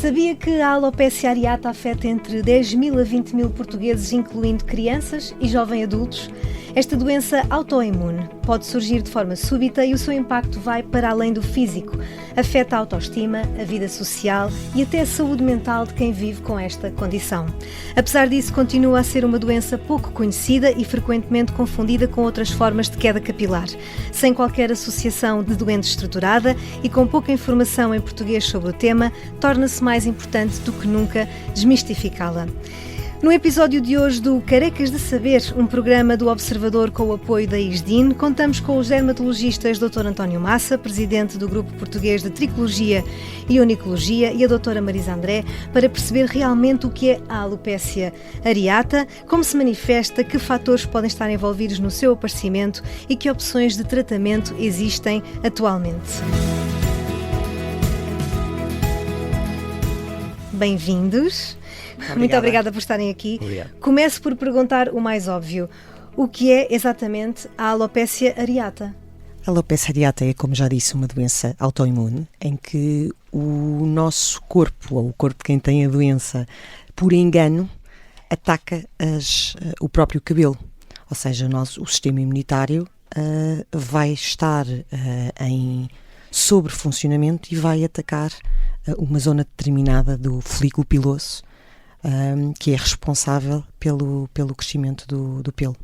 Sabia que a alopecia areata afeta entre 10 mil a 20 mil portugueses, incluindo crianças e jovens adultos? Esta doença autoimune pode surgir de forma súbita e o seu impacto vai para além do físico. Afeta a autoestima, a vida social e até a saúde mental de quem vive com esta condição. Apesar disso, continua a ser uma doença pouco conhecida e frequentemente confundida com outras formas de queda capilar. Sem qualquer associação de doente estruturada e com pouca informação em português sobre o tema, torna-se mais importante do que nunca desmistificá-la. No episódio de hoje do Carecas de Saber, um programa do Observador com o apoio da ISDIN, contamos com os dermatologistas Dr. António Massa, presidente do Grupo Português de Tricologia e Onicologia, e a Dra. Marisa André, para perceber realmente o que é a alopecia areata, como se manifesta, que fatores podem estar envolvidos no seu aparecimento e que opções de tratamento existem atualmente. Bem-vindos. Muito obrigada por estarem aqui. Obrigado. Começo por perguntar o mais óbvio. O que é exatamente a alopecia areata? A alopecia areata é, como já disse, uma doença autoimune em que o nosso corpo, ou o corpo de quem tem a doença, por engano, ataca o próprio cabelo. Ou seja, o sistema imunitário vai estar em sobrefuncionamento e vai atacar uma zona determinada do folículo piloso, que é responsável pelo crescimento do pelo.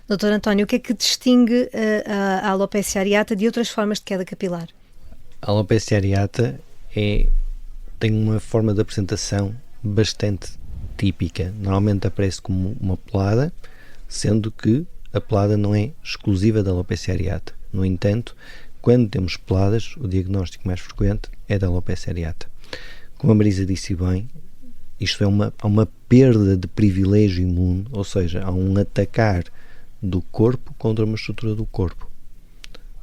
Dr. António, o que é que distingue a alopecia areata de outras formas de queda capilar? A alopecia areata tem uma forma de apresentação bastante típica. Normalmente aparece como uma pelada, sendo que a pelada não é exclusiva da alopecia areata. No entanto, quando temos peladas, o diagnóstico mais frequente é da alopecia areata. Como a Marisa disse bem, isto há uma perda de privilégio imune, ou seja, há um atacar do corpo contra uma estrutura do corpo.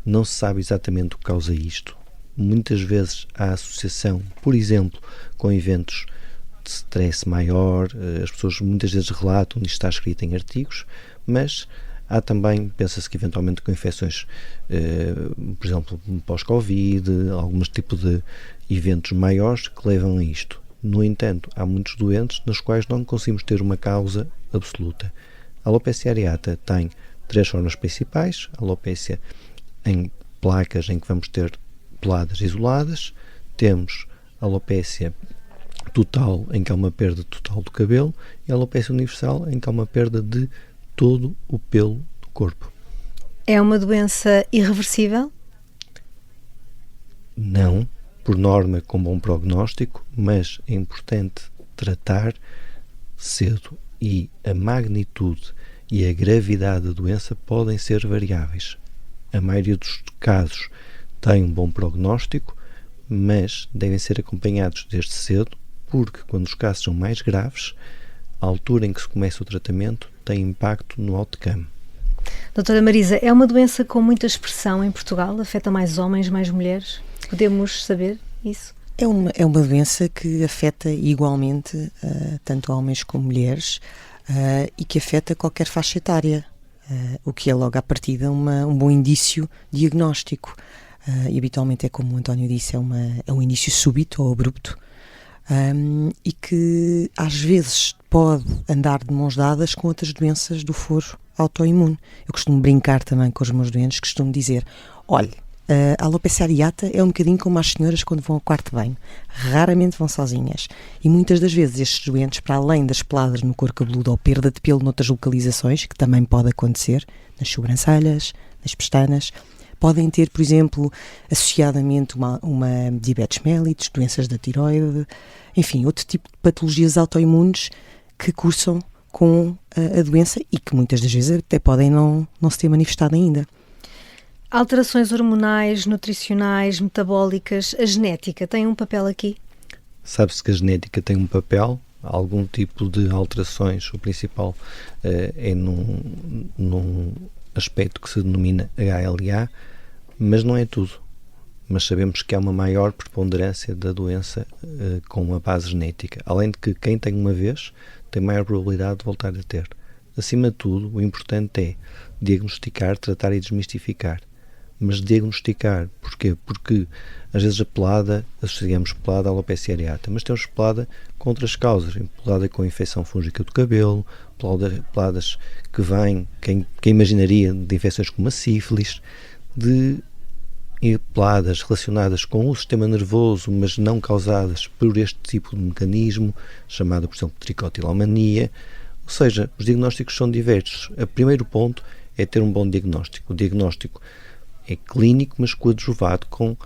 Não se sabe exatamente o que causa isto. Muitas vezes há associação, por exemplo, com eventos de stress maior, as pessoas muitas vezes relatam, isto está escrito em artigos, mas há também, pensa-se que eventualmente com infecções, por exemplo, pós-Covid, alguns tipos de eventos maiores que levam a isto. No entanto, há muitos doentes nos quais não conseguimos ter uma causa absoluta. A alopecia areata tem 3 formas principais: a alopecia em placas, em que vamos ter peladas isoladas; temos a alopecia total, em que há uma perda total do cabelo; e a alopecia universal, em que há uma perda de todo o pelo do corpo. É uma doença irreversível? Não, por norma com bom prognóstico, mas é importante tratar cedo, e a magnitude e a gravidade da doença podem ser variáveis. A maioria dos casos tem um bom prognóstico, mas devem ser acompanhados desde cedo, porque quando os casos são mais graves, a altura em que se começa o tratamento tem impacto no outcome. Doutora Marisa, é uma doença com muita expressão em Portugal? Afeta mais homens, mais mulheres? Podemos saber isso? É uma doença que afeta igualmente tanto homens como mulheres e que afeta qualquer faixa etária, o que é logo à partida um bom indício diagnóstico. E habitualmente é, como o António disse, é um início súbito ou abrupto, e que às vezes pode andar de mãos dadas com outras doenças do foro autoimune. Eu costumo brincar também com os meus doentes, costumo dizer: olhe, a alopecia areata é um bocadinho como as senhoras quando vão ao quarto de banho. Raramente vão sozinhas. E muitas das vezes estes doentes, para além das peladas no couro cabeludo ou perda de pelo noutras localizações, que também pode acontecer, nas sobrancelhas, nas pestanas, podem ter, por exemplo, associadamente uma diabetes mellitus, doenças da tiroide, enfim, outro tipo de patologias autoimunes que cursam com a doença e que muitas das vezes até podem não se ter manifestado ainda. Alterações hormonais, nutricionais, metabólicas, a genética tem um papel aqui? Sabe-se que a genética tem um papel, algum tipo de alterações. O principal é num aspecto que se denomina HLA, mas não é tudo. Mas sabemos que há uma maior preponderância da doença com a base genética. Além de que quem tem uma vez tem maior probabilidade de voltar a ter. Acima de tudo, o importante é diagnosticar, tratar e desmistificar. mas diagnosticar. Porquê? Porque às vezes a pelada, associamos pelada à alopecia areata, mas temos pelada com outras causas, pelada com infecção fúngica do cabelo, peladas que vêm, quem imaginaria, de infecções como a sífilis, de peladas relacionadas com o sistema nervoso, mas não causadas por este tipo de mecanismo, chamado, por exemplo, tricotilomania. Ou seja, os diagnósticos são diversos. O primeiro ponto é ter um bom diagnóstico. O diagnóstico é clínico, mas coadjuvado com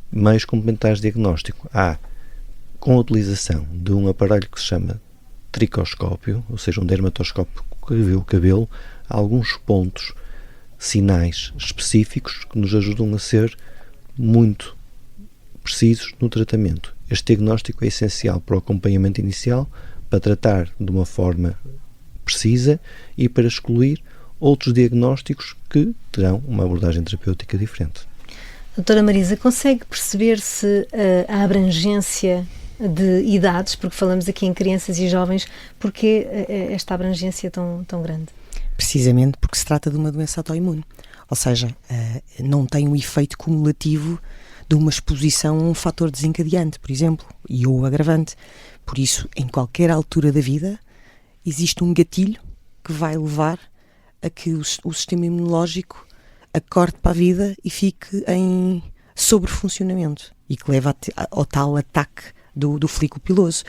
meios complementares de diagnóstico. Há, com a utilização de um aparelho que se chama tricoscópio, ou seja, um dermatoscópio que vê o cabelo, há alguns pontos, sinais específicos que nos ajudam a ser muito precisos no tratamento. Este diagnóstico é essencial para o acompanhamento inicial, para tratar de uma forma precisa e para excluir outros diagnósticos que terão uma abordagem terapêutica diferente. Doutora Marisa, consegue perceber se a abrangência de idades, porque falamos aqui em crianças e jovens, porque esta abrangência tão grande? Precisamente porque se trata de uma doença autoimune, ou seja, não tem um efeito cumulativo de uma exposição a um fator desencadeante, por exemplo, ou agravante. Por isso, em qualquer altura da vida, existe um gatilho que vai levar a que o sistema imunológico acorde para a vida e fique em sobrefuncionamento e que leva ao tal ataque do folículo piloso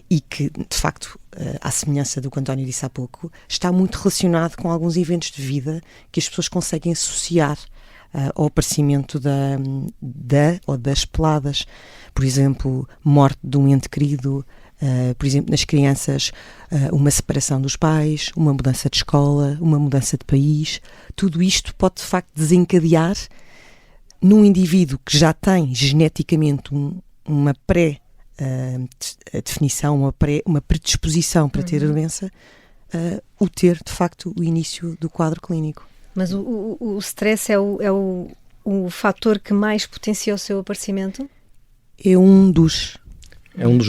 e que, de facto, à semelhança do que o António disse há pouco, está muito relacionado com alguns eventos de vida que as pessoas conseguem associar ao aparecimento ou das peladas. Por exemplo, morte de um ente querido, por exemplo, nas crianças, uma separação dos pais, uma mudança de escola, uma mudança de país. Tudo isto pode, de facto, desencadear num indivíduo que já tem geneticamente uma pré-definição, uma predisposição para ter a doença, o ter, de facto, o início do quadro clínico. Mas o stress é o fator que mais potencia o seu aparecimento? É um dos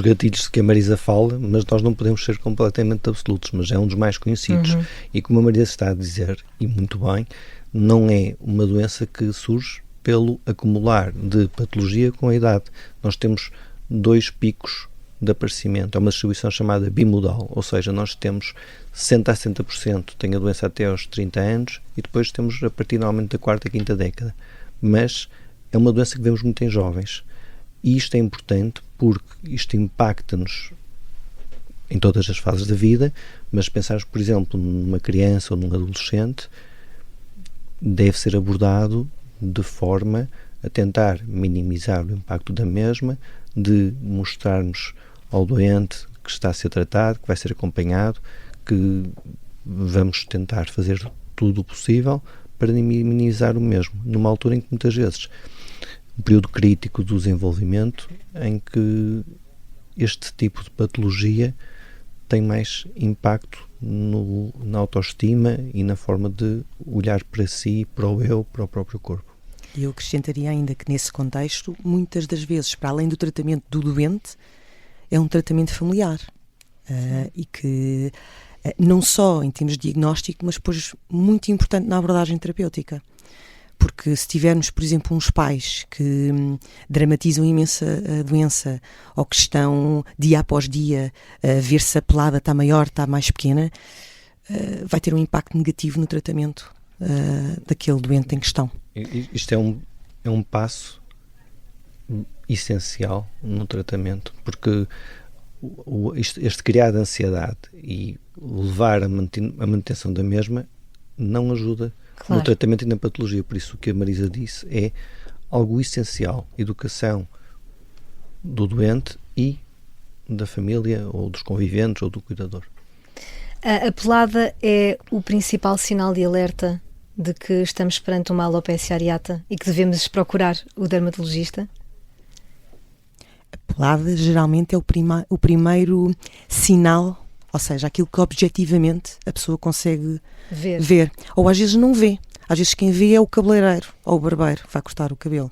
gatilhos que a Marisa fala, mas nós não podemos ser completamente absolutos, mas é um dos mais conhecidos. E como a Marisa está a dizer, e muito bem, não é uma doença que surge pelo acumular de patologia com a idade. Nós temos 2 picos de aparecimento. É uma distribuição chamada bimodal, ou seja, nós temos 60% a 70% tem a doença até aos 30 anos e depois temos a partir normalmente da 4ª, 5ª década. Mas é uma doença que vemos muito em jovens. E isto é importante porque isto impacta-nos em todas as fases da vida, mas pensarmos, por exemplo, numa criança ou num adolescente, deve ser abordado de forma a tentar minimizar o impacto da mesma, de mostrarmos ao doente que está a ser tratado, que vai ser acompanhado, que vamos tentar fazer tudo o possível para minimizar o mesmo, numa altura em que muitas vezes um período crítico do desenvolvimento em que este tipo de patologia tem mais impacto na autoestima e na forma de olhar para si, para o eu, para o próprio corpo. E eu acrescentaria ainda que nesse contexto, muitas das vezes, para além do tratamento do doente, é um tratamento familiar e que não só em termos de diagnóstico, mas depois muito importante na abordagem terapêutica. Porque se tivermos, por exemplo, uns pais que dramatizam imensa a doença ou que estão dia após dia a ver se a pelada está maior, está mais pequena, vai ter um impacto negativo no tratamento daquele doente em questão. Isto é um passo essencial no tratamento, porque este criar de ansiedade e levar a manutenção da mesma não ajuda no tratamento e na patologia. Por isso o que a Marisa disse é algo essencial: educação do doente e da família ou dos conviventes ou do cuidador. A pelada é o principal sinal de alerta de que estamos perante uma alopecia areata e que devemos procurar o dermatologista? A pelada geralmente é o primeiro sinal, ou seja, aquilo que objetivamente a pessoa consegue ver. Ou às vezes não vê. Às vezes quem vê é o cabeleireiro ou o barbeiro que vai cortar o cabelo.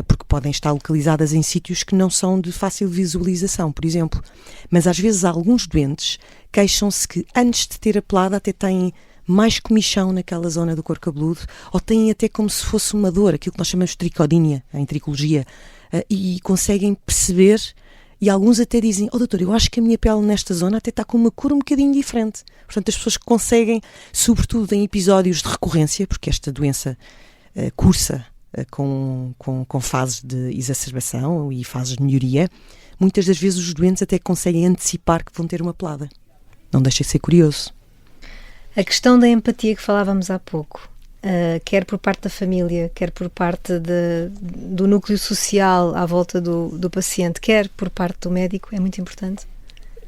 Porque podem estar localizadas em sítios que não são de fácil visualização, por exemplo. Mas às vezes alguns doentes queixam-se que antes de ter a pelada até têm mais comichão naquela zona do couro cabeludo, ou têm até como se fosse uma dor, aquilo que nós chamamos de tricodínia, em tricologia, e conseguem perceber, e alguns até dizem, doutor, eu acho que a minha pele nesta zona até está com uma cor um bocadinho diferente. Portanto, as pessoas que conseguem, sobretudo em episódios de recorrência, porque esta doença cursa com fases de exacerbação e fases de melhoria, muitas das vezes os doentes até conseguem antecipar que vão ter uma pelada. Não deixa de ser curioso. A questão da empatia que falávamos há pouco, quer por parte da família, quer por parte do núcleo social à volta do paciente, quer por parte do médico, é muito importante?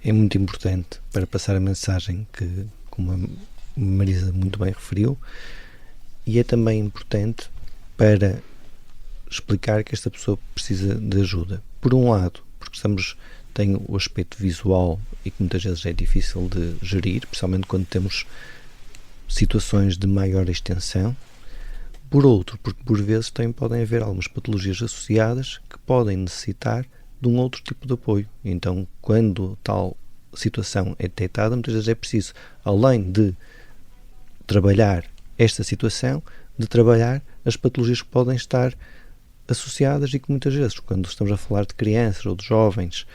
É muito importante para passar a mensagem que, como a Marisa muito bem referiu, e é também importante para explicar que esta pessoa precisa de ajuda. Por um lado, porque tem o aspecto visual e que muitas vezes é difícil de gerir, principalmente quando temos situações de maior extensão. Por outro, porque por vezes podem haver algumas patologias associadas que podem necessitar de um outro tipo de apoio. Então, quando tal situação é detectada, muitas vezes é preciso, além de trabalhar esta situação, de trabalhar as patologias que podem estar associadas e que muitas vezes, quando estamos a falar de crianças ou de jovens,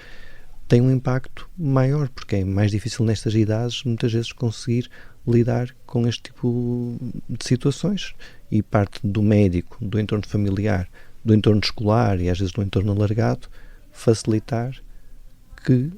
tem um impacto maior, porque é mais difícil nestas idades muitas vezes conseguir lidar com este tipo de situações, e parte do médico, do entorno familiar, do entorno escolar e às vezes do entorno alargado, facilitar que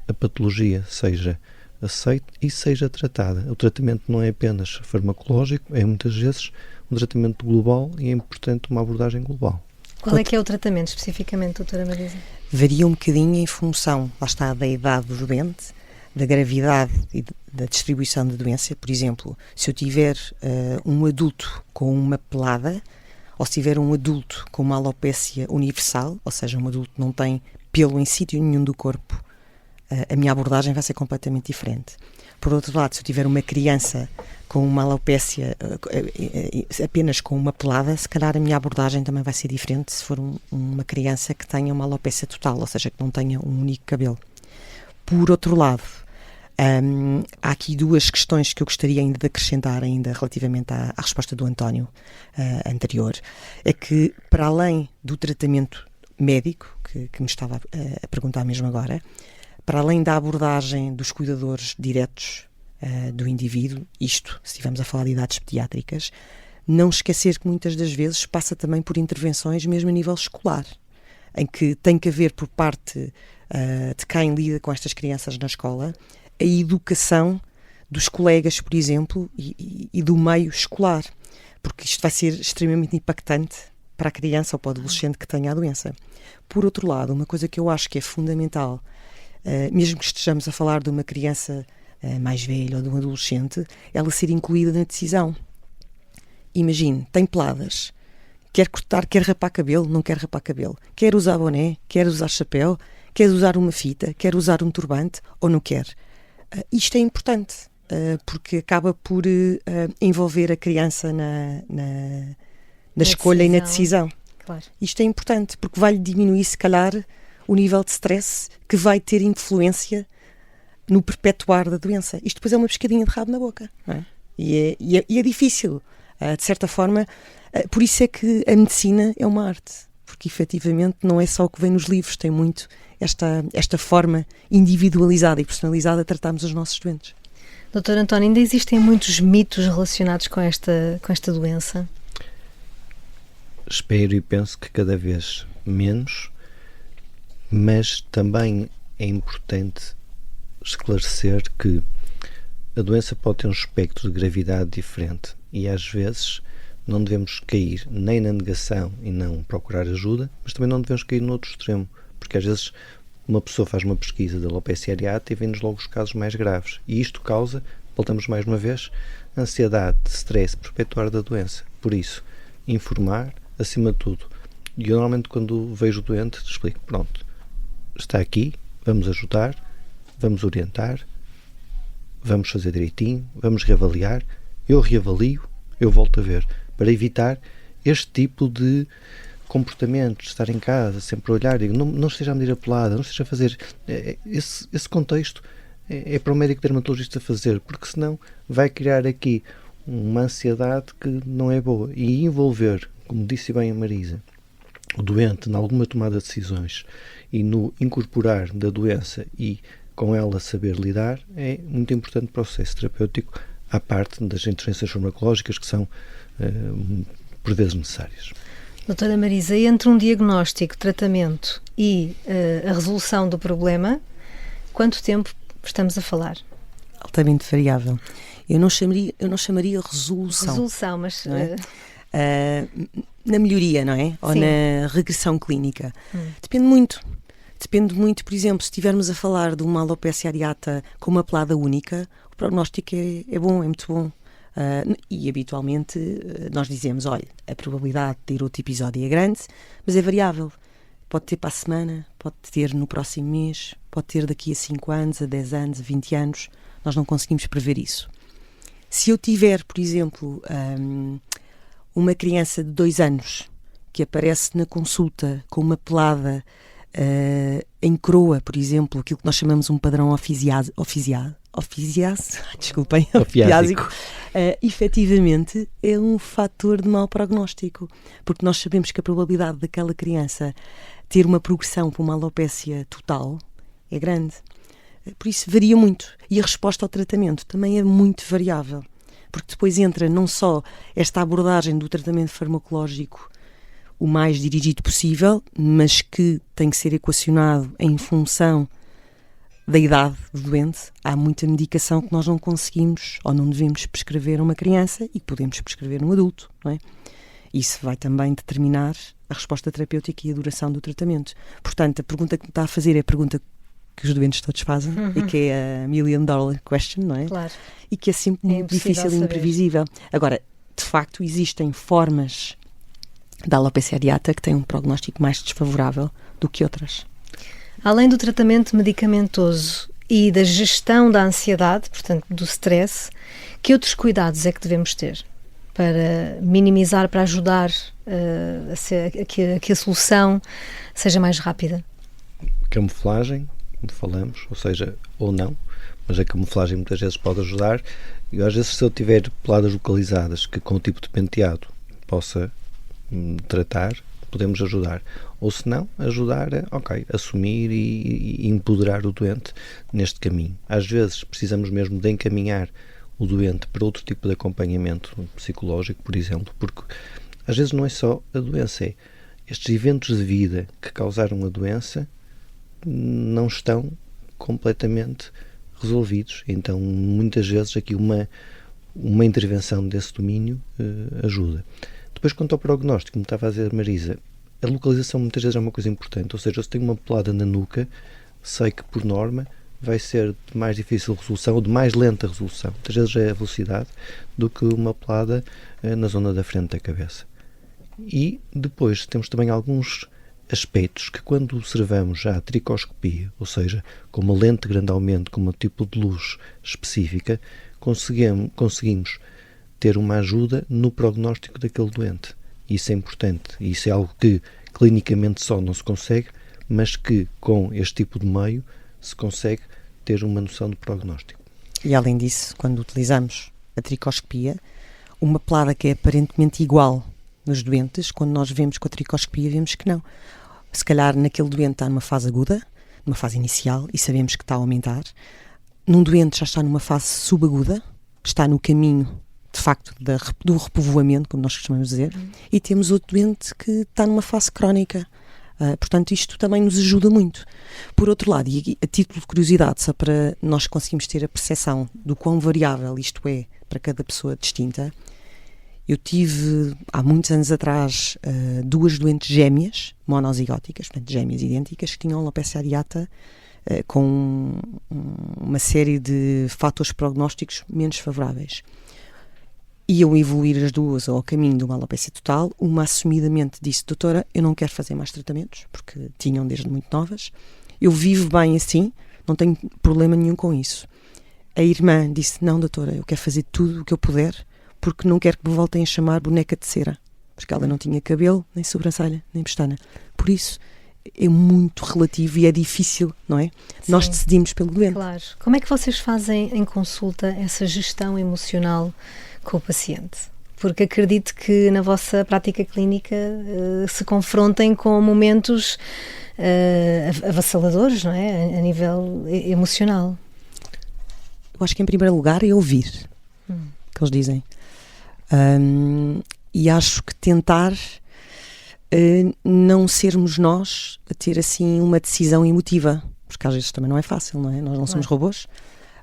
a patologia seja aceita e seja tratada. O tratamento não é apenas farmacológico, é muitas vezes um tratamento global, e é importante uma abordagem global. Qual é que é o tratamento especificamente, doutora Marisa? Varia um bocadinho em função, lá está, da idade do doente, da gravidade e da distribuição da doença. Por exemplo, se eu tiver um adulto com uma pelada, ou se tiver um adulto com uma alopécia universal, ou seja, um adulto que não tem pelo em sítio nenhum do corpo, a minha abordagem vai ser completamente diferente. Por outro lado, se eu tiver uma criança com uma alopécia apenas com uma pelada, se calhar a minha abordagem também vai ser diferente se for uma criança que tenha uma alopécia total, ou seja, que não tenha um único cabelo. Por outro lado, há aqui duas questões que eu gostaria ainda de acrescentar relativamente à resposta do António anterior. É que, para além do tratamento médico, que me estava a perguntar mesmo agora, para além da abordagem dos cuidadores diretos do indivíduo, isto, se estivermos a falar de idades pediátricas, não esquecer que muitas das vezes passa também por intervenções mesmo a nível escolar, em que tem que haver por parte de quem lida com estas crianças na escola a educação dos colegas, por exemplo, e do meio escolar, porque isto vai ser extremamente impactante para a criança ou para o adolescente que tenha a doença. Por outro lado, uma coisa que eu acho que é fundamental, mesmo que estejamos a falar de uma criança mais velha ou de um adolescente, ela ser incluída na decisão. Imagine, tem peladas, quer cortar, quer rapar cabelo, não quer rapar cabelo, quer usar boné, quer usar chapéu, quer usar uma fita, quer usar um turbante ou não quer. Isto é importante, porque acaba por envolver a criança na escolha decisão. E na decisão. Claro. Isto é importante, porque vai-lhe diminuir, se calhar, o nível de stress que vai ter influência no perpetuar da doença. Isto depois é uma pescadinha de rabo na boca, não é? E é difícil, de certa forma. Por isso é que a medicina é uma arte, porque efetivamente não é só o que vem nos livros, tem muito esta forma individualizada e personalizada de tratarmos os nossos doentes. Doutor António, ainda existem muitos mitos relacionados com esta doença? Espero e penso que cada vez menos, mas também é importante esclarecer que a doença pode ter um espectro de gravidade diferente e às vezes não devemos cair nem na negação e não procurar ajuda, mas também não devemos cair no outro extremo, porque às vezes uma pessoa faz uma pesquisa de alopecia areata e vem-nos logo os casos mais graves, e isto causa, voltamos mais uma vez, ansiedade, stress, perpetuar da doença. Por isso, informar acima de tudo. E eu normalmente quando vejo o doente explico, pronto, está aqui, vamos ajudar, vamos orientar, vamos fazer direitinho, vamos reavaliar, eu reavalio, eu volto a ver, para evitar este tipo de comportamentos, estar em casa, sempre a olhar, não esteja a medir a pelada, não esteja a fazer esse contexto, é para o médico dermatologista fazer, porque senão vai criar aqui uma ansiedade que não é boa. E envolver, como disse bem a Marisa, o doente em alguma tomada de decisões e no incorporar da doença e com ela saber lidar é muito importante para o processo terapêutico, à parte das intervenções farmacológicas que são por vezes necessárias. Doutora Marisa, entre um diagnóstico, tratamento e a resolução do problema, quanto tempo estamos a falar? Altamente variável. Eu não chamaria resolução. Resolução, mas... na melhoria, não é? Ou na regressão clínica. Depende muito. Depende muito, por exemplo, se estivermos a falar de uma alopecia areata com uma pelada única, o prognóstico é bom, é muito bom. E habitualmente nós dizemos, olha, a probabilidade de ter outro episódio é grande, mas é variável. Pode ter para a semana, pode ter no próximo mês, pode ter daqui a 5 anos, a 10 anos, a 20 anos. Nós não conseguimos prever isso. Se eu tiver, por exemplo, uma criança de 2 anos que aparece na consulta com uma pelada em coroa, por exemplo, aquilo que nós chamamos um padrão ofiasiásico, efetivamente é um fator de mau prognóstico, porque nós sabemos que a probabilidade daquela criança ter uma progressão para uma alopécia total é grande. Por isso varia muito. E a resposta ao tratamento também é muito variável, porque depois entra não só esta abordagem do tratamento farmacológico o mais dirigido possível, mas que tem que ser equacionado em função da idade do doente. Há muita medicação que nós não conseguimos ou não devemos prescrever a uma criança e que podemos prescrever a um adulto, não é? Isso vai também determinar a resposta terapêutica e a duração do tratamento. Portanto, a pergunta que me está a fazer é a pergunta que os doentes todos fazem e que é a million dollar question, não é? Claro. E que é sempre muito difícil e imprevisível. Agora, de facto, existem formas da alopecia areata que têm um prognóstico mais desfavorável do que outras. Além do tratamento medicamentoso e da gestão da ansiedade, portanto, do stress, que outros cuidados é que devemos ter para minimizar, para ajudar a que a solução seja mais rápida? Camuflagem, como falamos, ou seja, ou não, mas a camuflagem muitas vezes pode ajudar. E às vezes, se eu tiver peladas localizadas que com o tipo de penteado possa tratar, podemos ajudar. Ou se não, ajudar a assumir e empoderar o doente neste caminho. Às vezes precisamos mesmo de encaminhar o doente para outro tipo de acompanhamento psicológico, por exemplo, porque às vezes não é só a doença, é estes eventos de vida que causaram a doença não estão completamente resolvidos. Então, muitas vezes aqui uma intervenção desse domínio ajuda. Depois, quanto ao prognóstico, como estava a dizer Marisa, a localização muitas vezes é uma coisa importante, ou seja, se tenho uma pelada na nuca, sei que por norma vai ser de mais difícil resolução ou de mais lenta resolução. Muitas vezes é a velocidade do que uma pelada na zona da frente da cabeça. E depois temos também alguns aspectos que, quando observamos já a tricoscopia, ou seja, com uma lente de grande aumento, com um tipo de luz específica, conseguimos ter uma ajuda no prognóstico daquele doente. Isso é importante. Isso é algo que clinicamente só não se consegue, mas que com este tipo de meio se consegue ter uma noção do prognóstico. E além disso, quando utilizamos a tricoscopia, uma pelada que é aparentemente igual nos doentes, quando nós vemos com a tricoscopia, vemos que não. Se calhar naquele doente está numa fase aguda, numa fase inicial, e sabemos que está a aumentar. Num doente já está numa fase subaguda, está no caminho, de facto, do repovoamento, como nós costumamos dizer, e temos outro doente que está numa fase crónica. Portanto, isto também nos ajuda muito. Por outro lado, e a título de curiosidade, só para nós conseguirmos ter a percepção do quão variável isto é para cada pessoa distinta, eu tive, há muitos anos atrás, 2 doentes gêmeas, monozigóticas, portanto, gêmeas idênticas, que tinham alopecia areata com uma série de fatores prognósticos menos favoráveis. Iam evoluir as duas ao caminho de uma alopecia total. Uma assumidamente disse: doutora, eu não quero fazer mais tratamentos, porque tinham desde muito novas, eu vivo bem assim, não tenho problema nenhum com isso. A irmã disse: não, doutora, eu quero fazer tudo o que eu puder, porque não quero que me voltem a chamar boneca de cera, porque ela não tinha cabelo, nem sobrancelha, nem pestana. Por isso, é muito relativo e é difícil, não é? Sim. Nós decidimos pelo doente. Claro. Como é que vocês fazem em consulta essa gestão emocional com o paciente? Porque acredito que na vossa prática clínica se confrontem com momentos avassaladores, não é? A nível emocional. Eu acho que em primeiro lugar é ouvir, que eles dizem. E acho que tentar não sermos nós a ter assim uma decisão emotiva, porque às vezes também não é fácil, não é? Nós não somos robôs.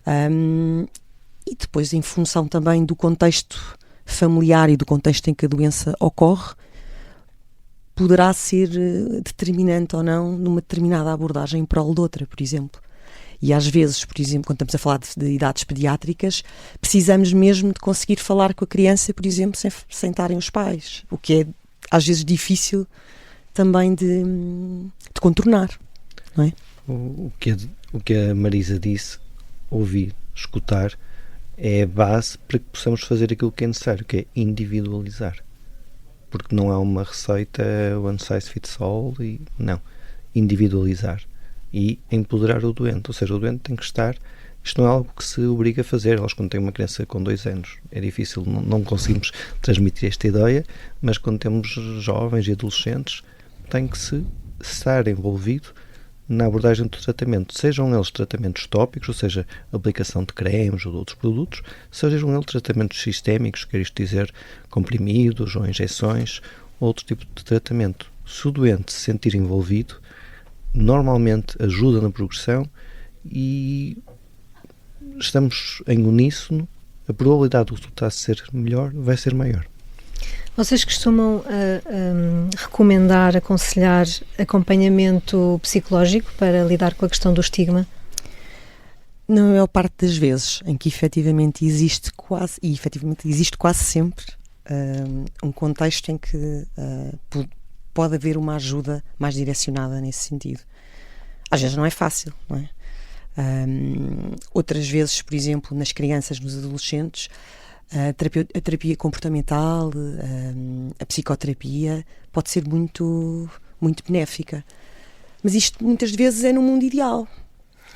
E depois, em função também do contexto familiar e do contexto em que a doença ocorre, poderá ser determinante ou não numa determinada abordagem em prol de outra, por exemplo. E às vezes, por exemplo, quando estamos a falar de idades pediátricas, precisamos mesmo de conseguir falar com a criança, por exemplo, sem estarem os pais, o que é às vezes difícil também de contornar, não é? O que a Marisa disse, ouvir, escutar, é a base para que possamos fazer aquilo que é necessário, que é individualizar. Porque não há uma receita one size fits all, e não. Individualizar e empoderar o doente. Ou seja, o doente tem que estar... Isto não é algo que se obriga a fazer. Nós, quando temos uma criança com 2 anos, é difícil, não conseguimos transmitir esta ideia, mas quando temos jovens e adolescentes, tem que se estar envolvido na abordagem do tratamento, sejam eles tratamentos tópicos, ou seja, aplicação de cremes ou de outros produtos, sejam eles tratamentos sistémicos, quer isto dizer comprimidos ou injeções, ou outro tipo de tratamento. Se o doente se sentir envolvido, normalmente ajuda na progressão e estamos em uníssono, a probabilidade do resultado ser melhor vai ser maior. Vocês costumam recomendar, aconselhar acompanhamento psicológico para lidar com a questão do estigma? Na maior parte das vezes em que efetivamente existe quase sempre um contexto em que pode haver uma ajuda mais direcionada nesse sentido. Às vezes não é fácil, não é? Outras vezes, por exemplo, nas crianças, nos adolescentes, a terapia comportamental, a psicoterapia pode ser muito, muito benéfica. Mas isto muitas vezes é no mundo ideal.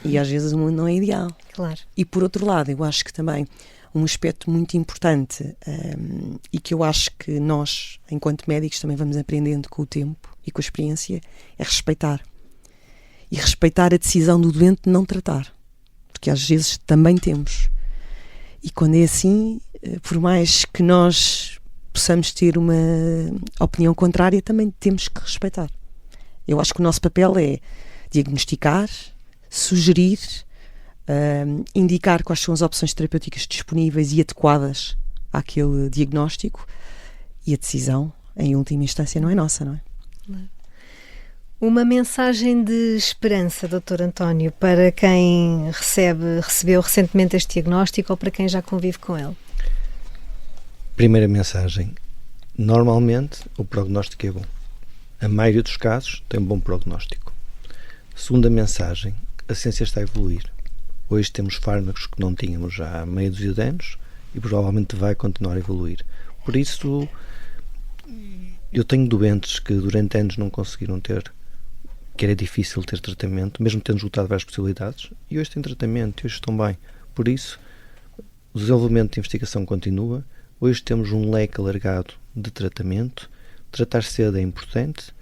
E às vezes o mundo não é ideal. Claro. E por outro lado, eu acho que também um aspecto muito importante e que eu acho que nós, enquanto médicos, também vamos aprendendo com o tempo e com a experiência, é respeitar. E respeitar a decisão do doente de não tratar. Porque às vezes também temos. E quando é assim, por mais que nós possamos ter uma opinião contrária, também temos que respeitar. Eu acho que o nosso papel é diagnosticar, sugerir, indicar quais são as opções terapêuticas disponíveis e adequadas àquele diagnóstico, e a decisão, em última instância, não é nossa, não é? Uma mensagem de esperança, Dr. António, para quem recebeu recentemente este diagnóstico ou para quem já convive com ele? Primeira mensagem. Normalmente o prognóstico é bom. A maioria dos casos tem um bom prognóstico. Segunda mensagem. A ciência está a evoluir. Hoje temos fármacos que não tínhamos já há meia dúzia de anos e provavelmente vai continuar a evoluir. Por isso, eu tenho doentes que durante anos não conseguiram ter, que era difícil ter tratamento, mesmo tendo esgotado várias possibilidades, e hoje têm tratamento, e hoje estão bem. Por isso, o desenvolvimento de investigação continua. Hoje temos um leque alargado de tratamento. Tratar cedo é importante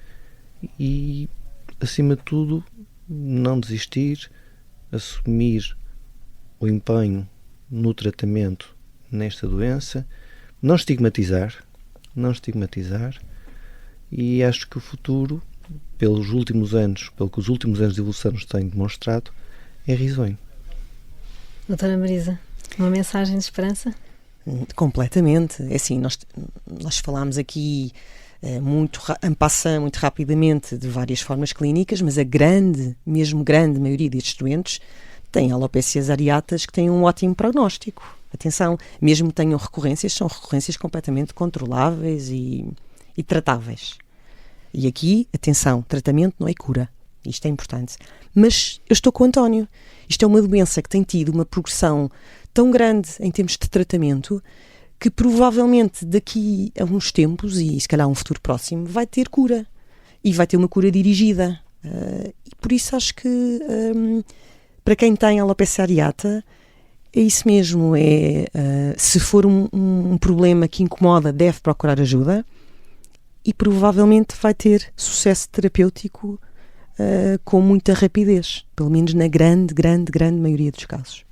e, acima de tudo, não desistir, assumir o empenho no tratamento nesta doença, não estigmatizar, e acho que o futuro, pelo que os últimos anos de evolução nos têm demonstrado, é risonho. Doutora Marisa, uma mensagem de esperança? Completamente. É assim, nós falámos aqui muito rapidamente de várias formas clínicas, mas a grande maioria destes doentes têm alopécias areatas que têm um ótimo prognóstico. Atenção, mesmo que tenham recorrências, são recorrências completamente controláveis e tratáveis. E aqui, atenção, tratamento não é cura. Isto é importante. Mas eu estou com o António. Isto é uma doença que tem tido uma progressão tão grande em termos de tratamento que provavelmente daqui a uns tempos, e se calhar um futuro próximo, vai ter cura. E vai ter uma cura dirigida. E por isso acho que para quem tem alopecia areata é isso mesmo, se for um problema que incomoda, deve procurar ajuda e provavelmente vai ter sucesso terapêutico com muita rapidez, pelo menos na grande maioria dos casos.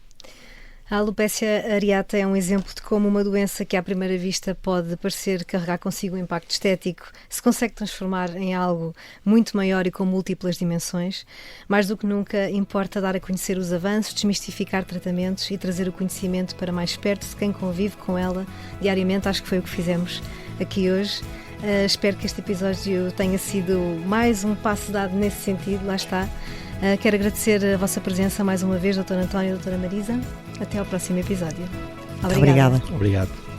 A alopecia areata é um exemplo de como uma doença que à primeira vista pode parecer carregar consigo um impacto estético se consegue transformar em algo muito maior e com múltiplas dimensões. Mais do que nunca importa dar a conhecer os avanços, desmistificar tratamentos e trazer o conhecimento para mais perto de quem convive com ela diariamente. Acho que foi o que fizemos aqui hoje. Espero que este episódio tenha sido mais um passo dado nesse sentido, lá está. Quero agradecer a vossa presença mais uma vez, Dr. António e Dra. Marisa. Até ao próximo episódio. Obrigada. Obrigado.